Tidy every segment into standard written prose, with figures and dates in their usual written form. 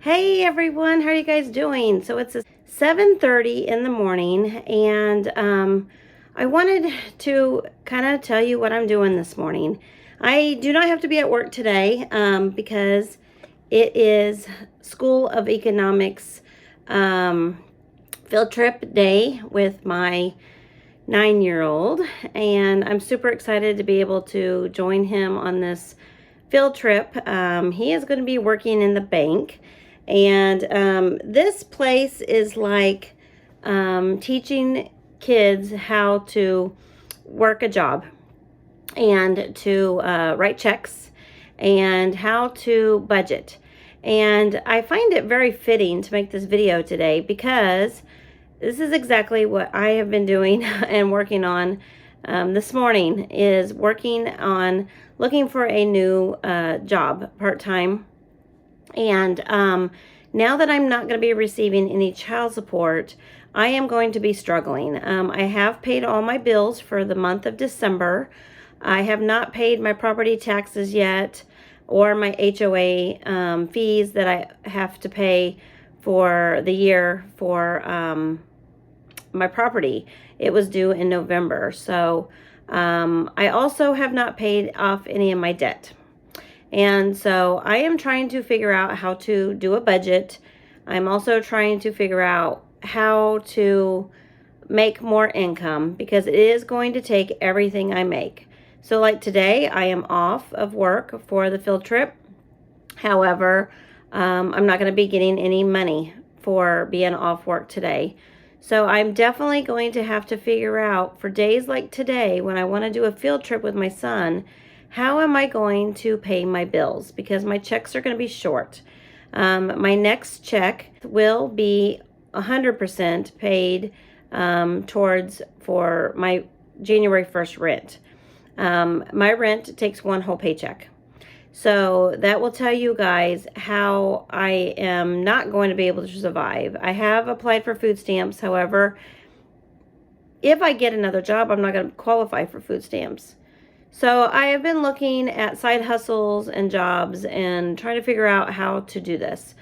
Hey everyone, how are you guys doing? So it's 7:30 in the morning, and I wanted to kind of tell you what I'm doing this morning. I do not have to be at work today because it is School of Economics field trip day with my 9-year-old, and I'm super excited to be able to join him on this field trip. He is going to be working in the bank, and this place is like teaching kids how to work a job and to write checks and how to budget. And I find it very fitting to make this video today because this is exactly what I have been doing and working on this morning, is working on looking for a new job part-time. And now that I'm not going to be receiving any child support, I am going to be struggling. I have paid all my bills for the month of December. I have not paid my property taxes yet, or my HOA fees that I have to pay for the year for my property. It was due in November. So I also have not paid off any of my debt. And so I am trying to figure out how to do a budget. I'm also trying to figure out how to make more income, because it is going to take everything I make. So like today, I am off of work for the field trip. However, I'm not going to be getting any money for being off work today. So I'm definitely going to have to figure out, for days like today when I want to do a field trip with my son, how am I going to pay my bills, because my checks are going to be short. My next check will be 100% paid towards for my January 1st rent. My rent takes one whole paycheck. So that will tell you guys how I am not going to be able to survive. I have applied for food stamps. However, if I get another job, I'm not going to qualify for food stamps. So I have been looking at side hustles and jobs and trying to figure out how to do this.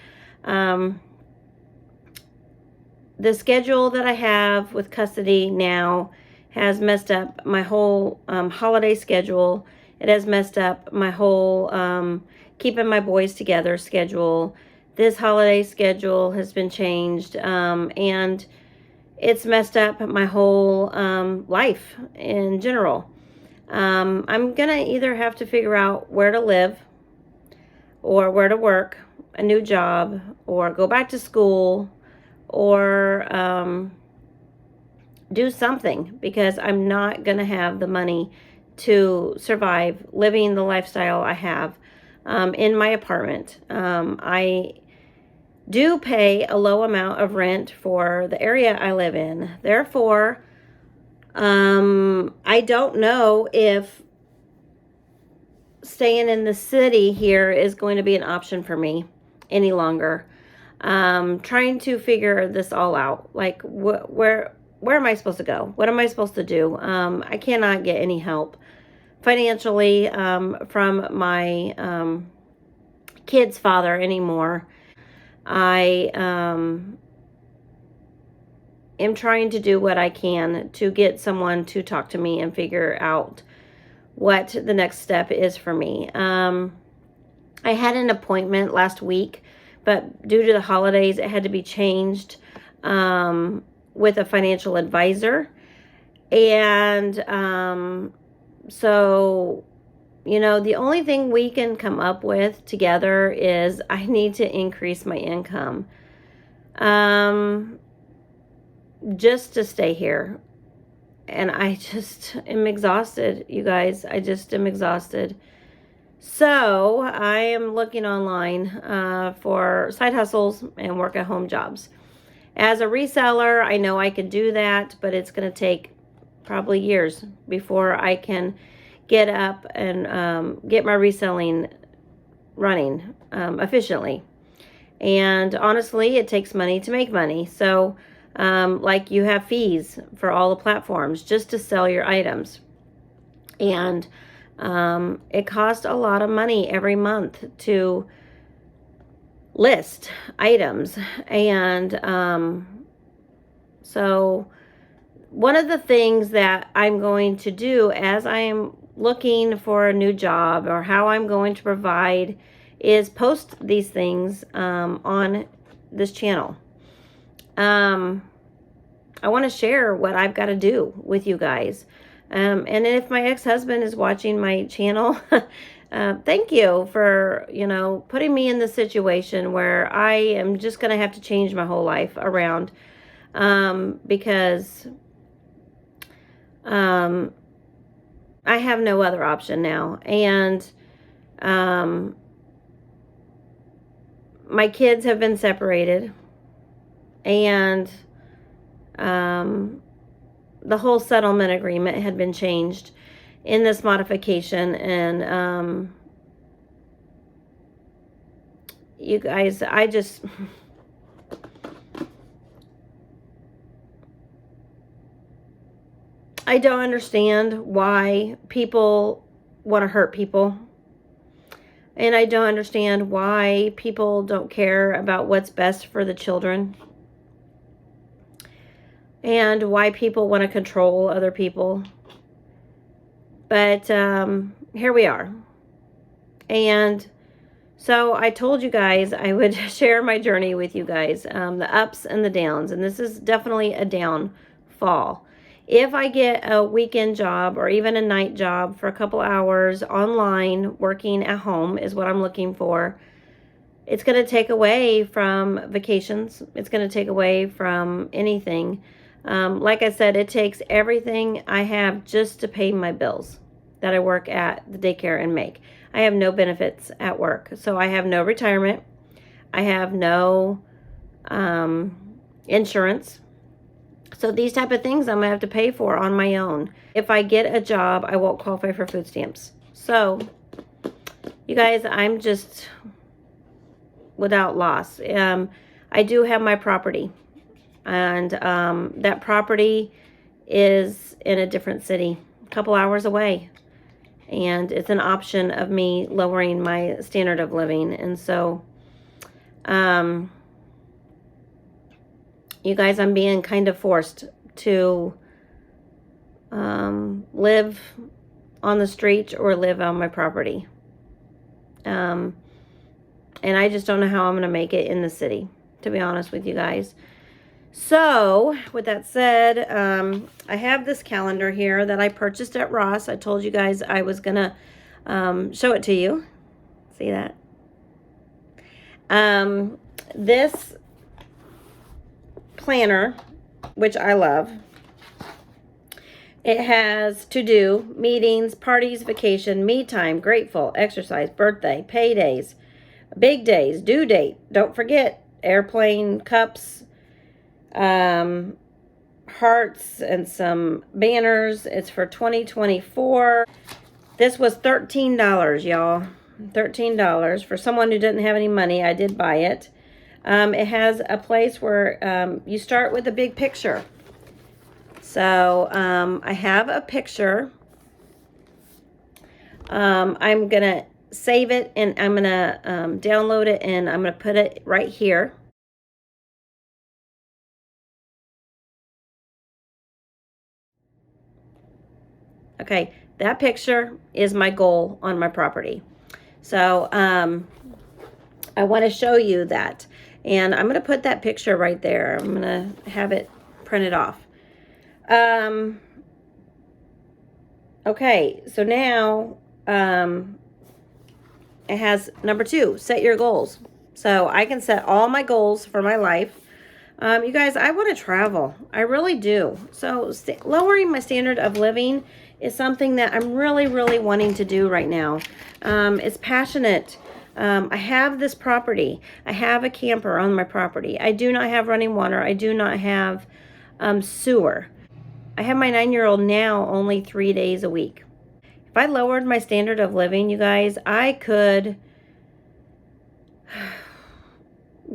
The schedule that I have with custody now has messed up my whole holiday schedule. It has messed up my whole keeping my boys together schedule. This holiday schedule has been changed, and it's messed up my whole life in general. I'm gonna either have to figure out where to live, or where to work, a new job, or go back to school, or do something, because I'm not gonna have the money to survive living the lifestyle I have in my apartment. I do pay a low amount of rent for the area I live in. Therefore, I don't know if staying in the city here is going to be an option for me any longer. Trying to figure this all out. Like, where am I supposed to go? What am I supposed to do? I cannot get any help financially from my kid's father anymore. I am trying to do what I can to get someone to talk to me and figure out what the next step is for me. I had an appointment last week, but due to the holidays, it had to be changed with a financial advisor. And so, you know, the only thing we can come up with together is I need to increase my income just to stay here. And I just am exhausted, you guys. I just am exhausted. So I am looking online for side hustles and work at home jobs. As a reseller, I know I can do that, but it's going to take probably years before I can get up and get my reselling running efficiently. And honestly, it takes money to make money. So like, you have fees for all the platforms just to sell your items. And it costs a lot of money every month to list items. And so one of the things that I'm going to do as I am looking for a new job, or how I'm going to provide, is post these things on this channel. I want to share what I've got to do with you guys. And if my ex-husband is watching my channel, thank you for, putting me in the situation where I am just going to have to change my whole life around, because I have no other option now. And my kids have been separated, and the whole settlement agreement had been changed in this modification. And you guys, I don't understand why people want to hurt people. And I don't understand why people don't care about what's best for the children. And why people want to control other people. But here we are. And so I told you guys I would share my journey with you guys, the ups and the downs. And this is definitely a downfall. If I get a weekend job or even a night job for a couple hours online, working at home is what I'm looking for. It's going to take away from vacations. It's going to take away from anything. Like I said, it takes everything I have just to pay my bills that I work at the daycare and make. I have no benefits at work. So I have no retirement. I have no insurance. So these type of things I'm going to have to pay for on my own. If I get a job, I won't qualify for food stamps. So, you guys, I'm just without loss. I do have my property. And that property is in a different city, a couple hours away. And it's an option of me lowering my standard of living. And so, you guys, I'm being kind of forced to live on the street or live on my property. And I just don't know how I'm going to make it in the city, to be honest with you guys. So, with that said, I have this calendar here that I purchased at Ross. I told you guys I was going to show it to you. See that? This planner, which I love, it has to-do, meetings, parties, vacation, me time, grateful, exercise, birthday, paydays, big days, due date, don't forget, airplane, cups, hearts, and some banners. It's for 2024. This was $13, y'all. $13 for someone who didn't have any money. I did buy it. It has a place where you start with a big picture. So I have a picture. I'm going to save it, and I'm going to download it, and I'm going to put it right here. Okay, that picture is my goal on my property. So I want to show you that. And I'm going to put that picture right there. I'm going to have it printed off. Okay, so now it has number 2, set your goals. So I can set all my goals for my life. You guys, I want to travel. I really do. So lowering my standard of living is something that I'm really, really wanting to do right now. It's passionate. I have this property. I have a camper on my property. I do not have running water. I do not have sewer. I have my 9-year-old now only 3 days a week. If I lowered my standard of living, you guys, I could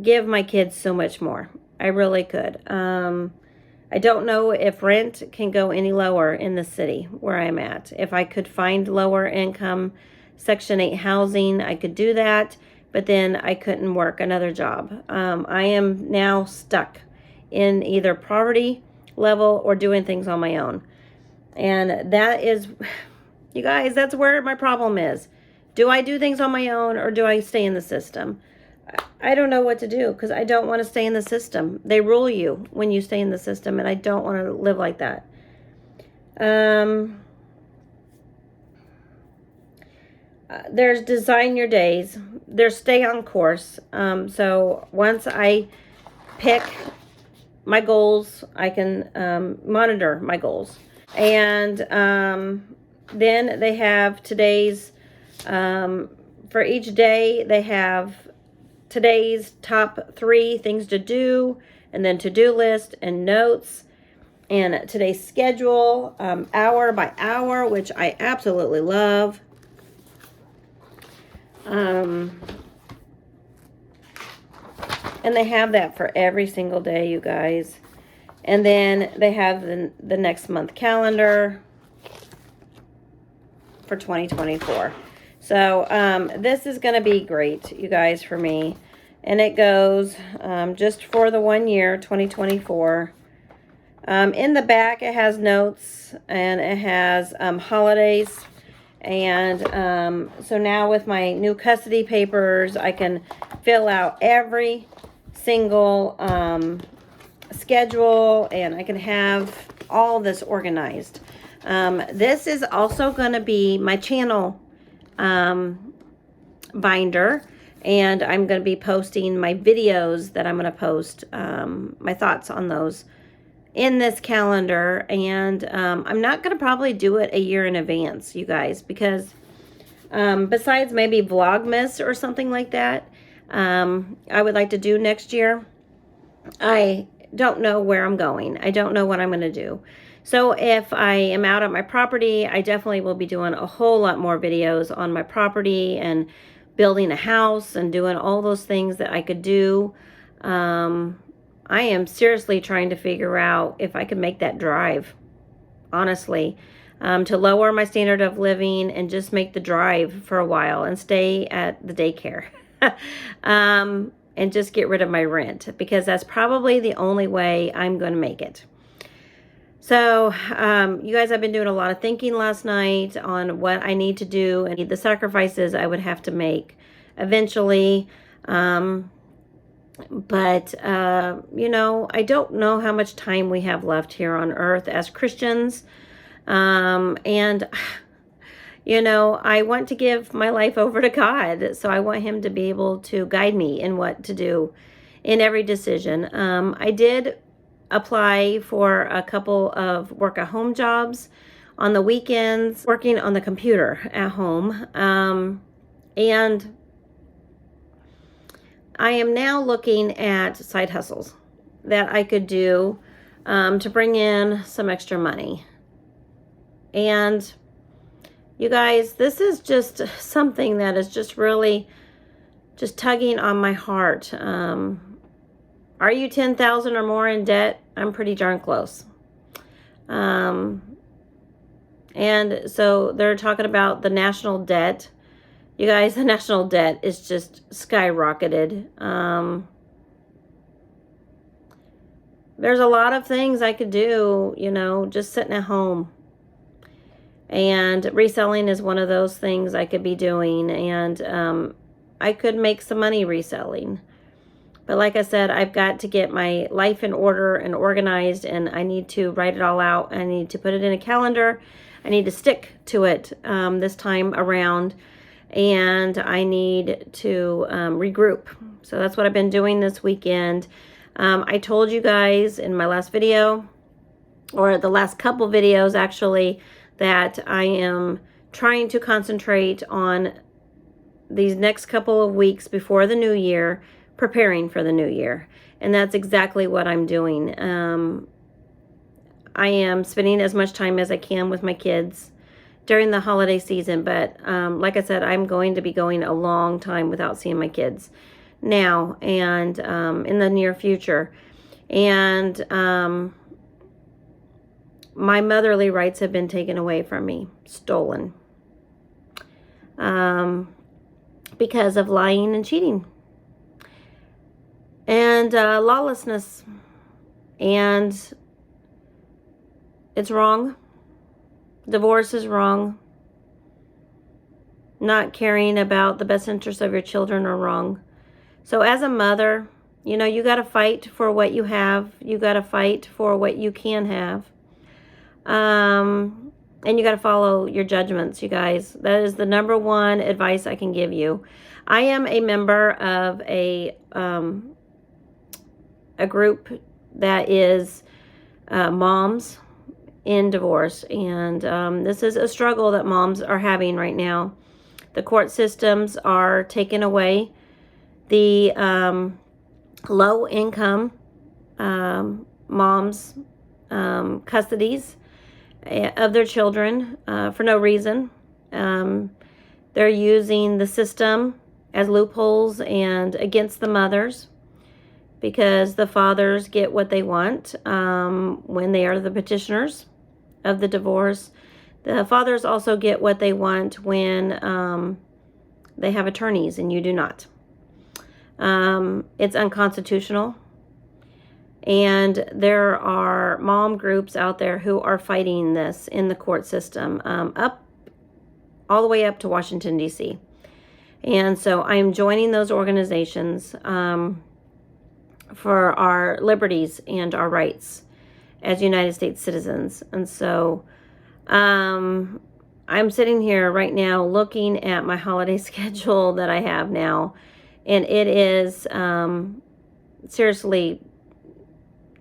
give my kids so much more. I really could. I don't know if rent can go any lower in the city where I'm at. If I could find lower income Section 8 housing, I could do that. but then I couldn't work another job. I am now stuck in either poverty level or doing things on my own. And that is, you guys, that's where my problem is. Do I do things on my own or do I stay in the system? I don't know what to do because I don't want to stay in the system. They rule you when you stay in the system, and I don't want to live like that. There's design your days. There's stay on course. So once I pick my goals, I can monitor my goals. And then they have today's, for each day, they have today's top 3 things to do, and then to-do list and notes, and today's schedule, hour by hour, which I absolutely love. And they have that for every single day, you guys. And then they have the next month calendar for 2024. So this is going to be great, you guys, for me. And it goes just for the 1 year, 2024. In the back, it has notes, and it has holidays. And so now with my new custody papers, I can fill out every single schedule, and I can have all this organized. This is also going to be my channel binder, and I'm going to be posting my videos that I'm going to post, my thoughts on those in this calendar. And I'm not going to probably do it a year in advance, you guys, because besides maybe Vlogmas or something like that, I would like to do next year. I don't know where I'm going. I don't know what I'm going to do. So if I am out at my property, I definitely will be doing a whole lot more videos on my property and building a house and doing all those things that I could do. I am seriously trying to figure out if I can make that drive, honestly, to lower my standard of living and just make the drive for a while and stay at the daycare. And just get rid of my rent, because that's probably the only way I'm going to make it. So, you guys, I've been doing a lot of thinking last night on what I need to do and the sacrifices I would have to make eventually. But, you know, I don't know how much time we have left here on earth as Christians. And, you know, I want to give my life over to God. So I want him to be able to guide me in what to do in every decision. I did apply for a couple of work at home jobs on the weekends, working on the computer at home. And I am now looking at side hustles that I could do to bring in some extra money. And you guys, this is just something that is just really just tugging on my heart. Are you 10,000 or more in debt? I'm pretty darn close. And so they're talking about the national debt. You guys, the national debt is just skyrocketed. There's a lot of things I could do, you know, just sitting at home. And reselling is one of those things I could be doing. And I could make some money reselling. But like I said, I've got to get my life in order and organized, and I need to write it all out. I need to put it in a calendar. I need to stick to it this time around, and I need to regroup. So that's what I've been doing this weekend. I told you guys in my last video, or the last couple videos actually, that I am trying to concentrate on these next couple of weeks before the new year, preparing for the new year. And that's exactly what I'm doing. I am spending as much time as I can with my kids during the holiday season. But like I said, I'm going to be going a long time without seeing my kids now and in the near future. And my motherly rights have been taken away from me, stolen. But because of lying and cheating and lawlessness. And it's wrong. Divorce is wrong. Not caring about the best interests of your children are wrong. So as a mother, you know, you got to fight for what you have. You got to fight for what you can have. And you got to follow your judgments, you guys. That is the number one advice I can give you. I am a member of a group that is moms in divorce. And this is a struggle that moms are having right now. The court systems are taking away the low-income moms' custodies of their children for no reason. They're using the system as loopholes and against the mothers, because the fathers get what they want when they are the petitioners of the divorce. The fathers also get what they want when they have attorneys and you do not. It's unconstitutional. And there are mom groups out there who are fighting this in the court system, all the way up to Washington, D.C. And so I'm joining those organizations for our liberties and our rights as United States citizens. And so I'm sitting here right now looking at my holiday schedule that I have now, and it is seriously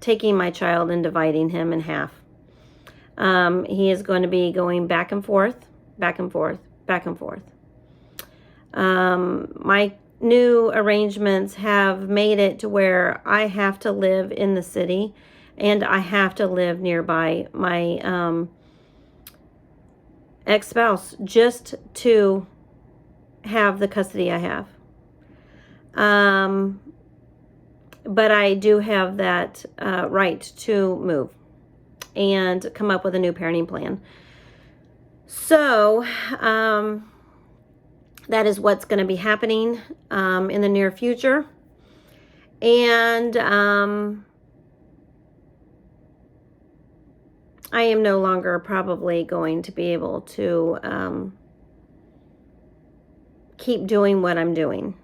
taking my child and dividing him in half. He is going to be going back and forth, back and forth, back and forth. My new arrangements have made it to where I have to live in the city and I have to live nearby my ex-spouse just to have the custody I have. But I do have that right to move and come up with a new parenting plan. So that is what's going to be happening in the near future. And I am no longer probably going to be able to keep doing what I'm doing.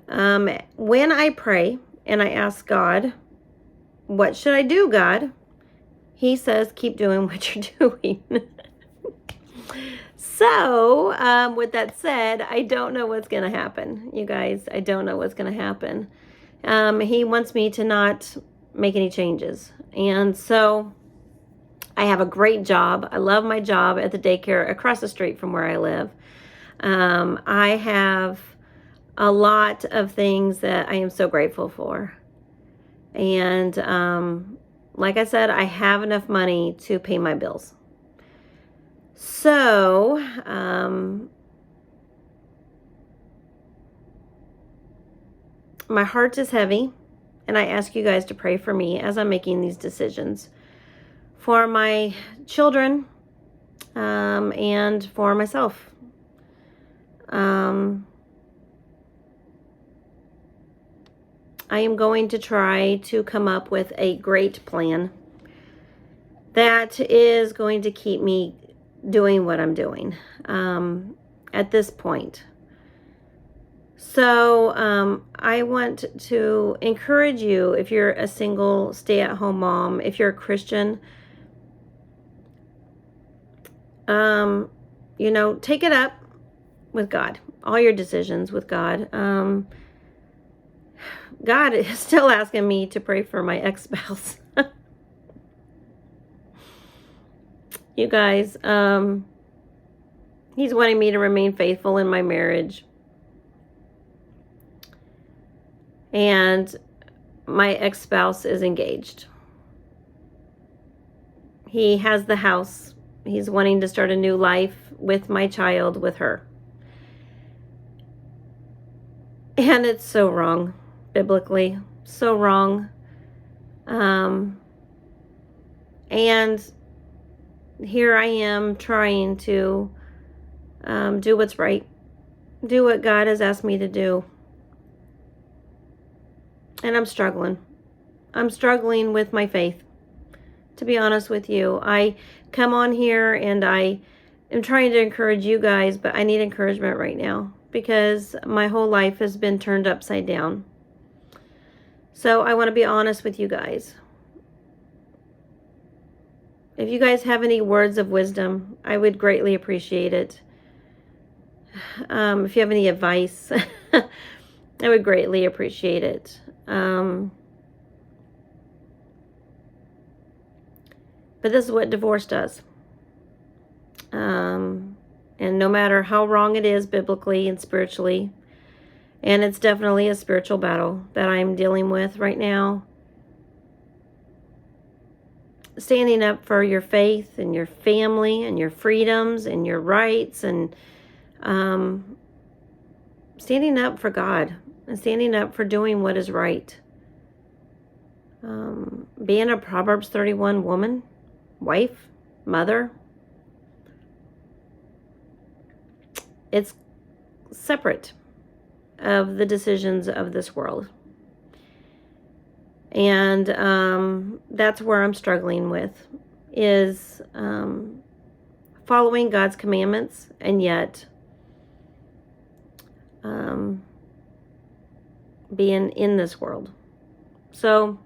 When I pray and I ask God, what should I do, God? He says, keep doing what you're doing. So, with that said, I don't know what's going to happen, you guys. I don't know what's going to happen. He wants me to not make any changes. And so I have a great job. I love my job at the daycare across the street from where I live. I have a lot of things that I am so grateful for. And like I said, I have enough money to pay my bills. So my heart is heavy, and I ask you guys to pray for me as I'm making these decisions for my children and for myself. I am going to try to come up with a great plan that is going to keep me doing what I'm doing at this point. So I want to encourage you, if you're a single stay-at-home mom, if you're a Christian, you know, take it up with God, all your decisions with God. God is still asking me to pray for my ex-spouse. You guys, he's wanting me to remain faithful in my marriage. And my ex-spouse is engaged. He has the house. He's wanting to start a new life with my child, with her. And it's so wrong, biblically. So wrong. And here I am trying to do what's right do what God has asked me to do. And I'm struggling. I'm struggling with my faith, to be honest with you. I come on here and I am trying to encourage you guys, but I need encouragement right now because my whole life has been turned upside down. So I want to be honest with you guys. If you guys have any words of wisdom, I would greatly appreciate it. If you have any advice, I would greatly appreciate it. But this is what divorce does. And no matter how wrong it is biblically and spiritually, and it's definitely a spiritual battle that I'm dealing with right now, standing up for your faith and your family and your freedoms and your rights, and standing up for God and standing up for doing what is right. Being a Proverbs 31 woman, wife, mother, it's separate of the decisions of this world. And that's where I'm struggling with, is following God's commandments and yet being in this world. So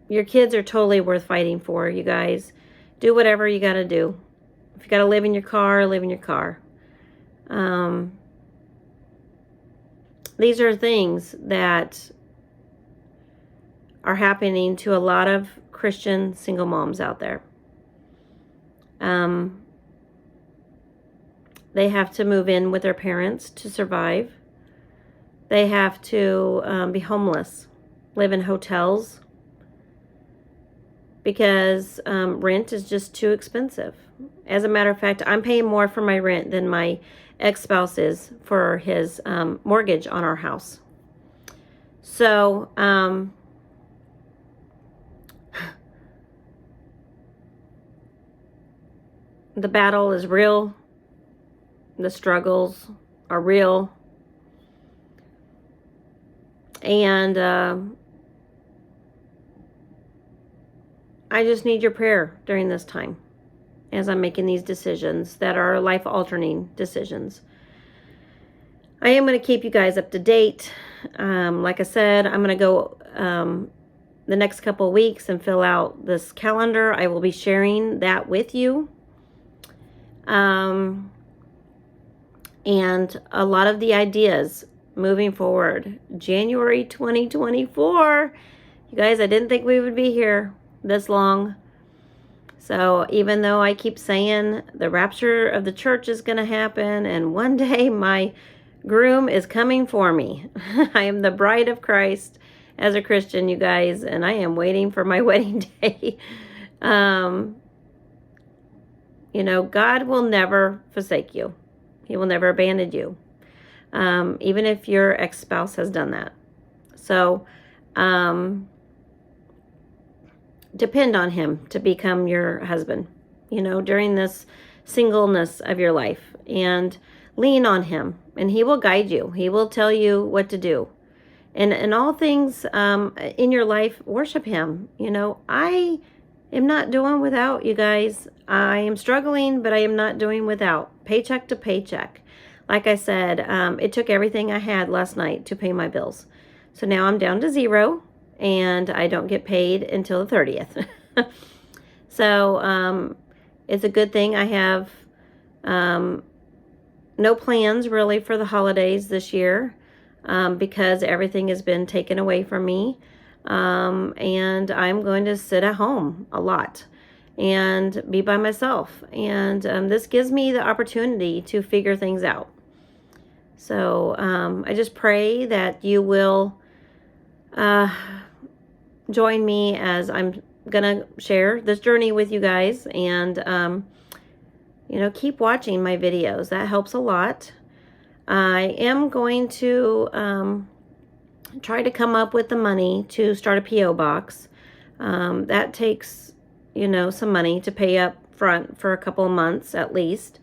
your kids are totally worth fighting for, you guys. Do whatever you got to do. If you got to live in your car, live in your car. These are things that are happening to a lot of Christian single moms out there. They have to move in with their parents to survive. They have to be homeless, live in hotels, because rent is just too expensive. As a matter of fact, I'm paying more for my rent than my ex-spouse is for his mortgage on our house. So, the battle is real. The struggles are real. And I just need your prayer during this time as I'm making these decisions that are life-altering decisions. I am going to keep you guys up to date. Like I said, I'm going to go the next couple of weeks and fill out this calendar. I will be sharing that with you. And a lot of the ideas moving forward. January 2024. You guys, I didn't think we would be here this long. So even though I keep saying the rapture of the church is going to happen and one day my groom is coming for me. I am the bride of Christ as a Christian, you guys, and I am waiting for my wedding day. You know, God will never forsake you. He will never abandon you. Even if your ex-spouse has done that. So, depend on him to become your husband, you know, during this singleness of your life, and lean on him, and he will guide you. He will tell you what to do. And in all things in your life, worship him. You know, I am not doing without, you guys. I am struggling, but I am not doing without. Paycheck to paycheck. Like I said, it took everything I had last night to pay my bills. So now I'm down to zero, and I don't get paid until the 30th. So it's a good thing I have no plans really for the holidays this year, because everything has been taken away from me. And I'm going to sit at home a lot and be by myself. And this gives me the opportunity to figure things out. So I just pray that you will join me as I'm going to share this journey with you guys. And, you know, keep watching my videos. That helps a lot. I am going to try to come up with the money to start a P.O. box. That takes, you know, some money to pay up front for a couple of months at least.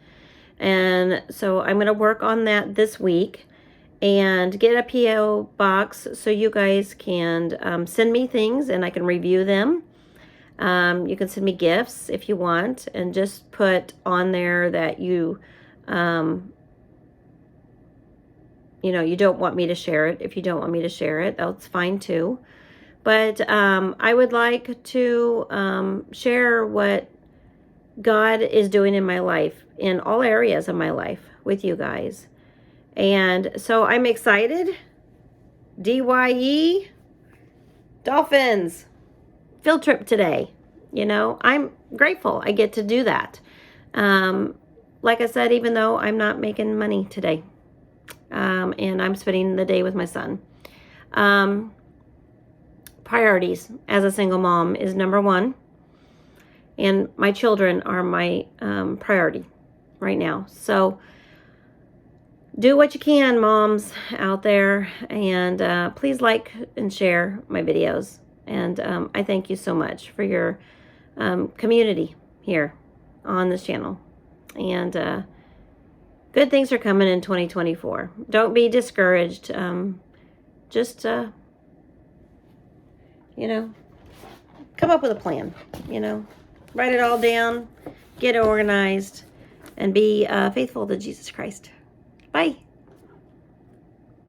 And so I'm going to work on that this week and get a P.O. box so you guys can send me things and I can review them. You can send me gifts if you want, and just put on there that you you don't want me to share it. If you don't want me to share it, that's fine too. But I would like to share what God is doing in my life, in all areas of my life, with you guys. And so I'm excited. DYE Dolphins field trip today. I'm grateful I get to do that. Like I said, even though I'm not making money today, and I'm spending the day with my son. Priorities as a single mom is number one. And my children are my priority right now. So do what you can, moms out there, and please like and share my videos. And I thank you so much for your community here on this channel. And good things are coming in 2024. Don't be discouraged. Just, come up with a plan, Write it all down, get organized, and be faithful to Jesus Christ. Bye.